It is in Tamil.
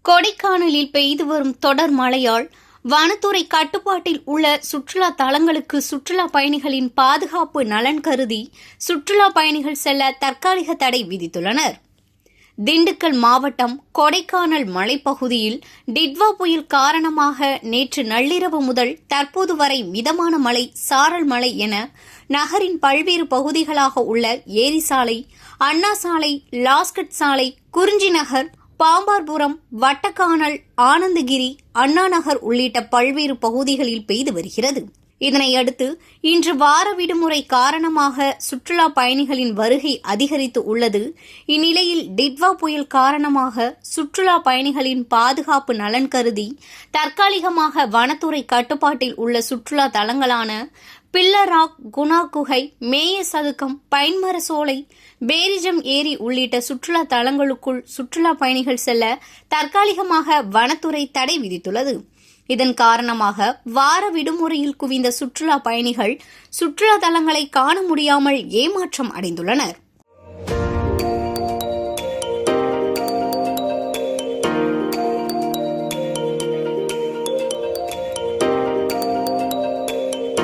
கொடைக்கானலில் பெய்து வரும் தொடர் மழையால் வனத்துறை கட்டுப்பாட்டில் உள்ள சுற்றுலா தலங்களுக்கு சுற்றுலா பயணிகளின் பாதுகாப்பு நலன் கருதி சுற்றுலா பயணிகள் செல்ல தற்காலிக தடை விதித்துள்ளனர். திண்டுக்கல் மாவட்டம் கொடைக்கானல் மலைப்பகுதியில் டிட்வா புயல் காரணமாக நேற்று நள்ளிரவு முதல் தற்போது வரை மிதமான மழை, சாரல் மழை என நகரின் பல்வேறு பகுதிகளாக உள்ள ஏரி சாலை, அண்ணா சாலை, லாஸ்கட் சாலை, குறிஞ்சி நகர், பாம்பார்புரம், வட்டக்கானல், ஆனந்தகிரி, அண்ணா நகர் உள்ளிட்ட பல்வேறு பகுதிகளில் பெய்து வருகிறது. இதனையடுத்து இன்று வார விடுமுறை காரணமாக சுற்றுலா பயணிகளின் வருகை அதிகரித்து உள்ளது. இந்நிலையில் டிட்வா புயல் காரணமாக சுற்றுலா பயணிகளின் பாதுகாப்பு நலன் கருதி தற்காலிகமாக வனத்துறை கட்டுப்பாட்டில் உள்ள சுற்றுலா தலங்களான பில்லராக், குணா குகை, மேய சதுக்கம், பைன்மர சோலை, பேரிஜம் ஏரி உள்ளிட்ட சுற்றுலா தலங்களுக்குள் சுற்றுலா பயணிகள் செல்ல தற்காலிகமாக வனத்துறை தடை விதித்துள்ளது. இதன் காரணமாக வார விடுமுறையில் குவிந்த சுற்றுலா பயணிகள் சுற்றுலா தலங்களை காண முடியாமல் ஏமாற்றம் அடைந்துள்ளனர்.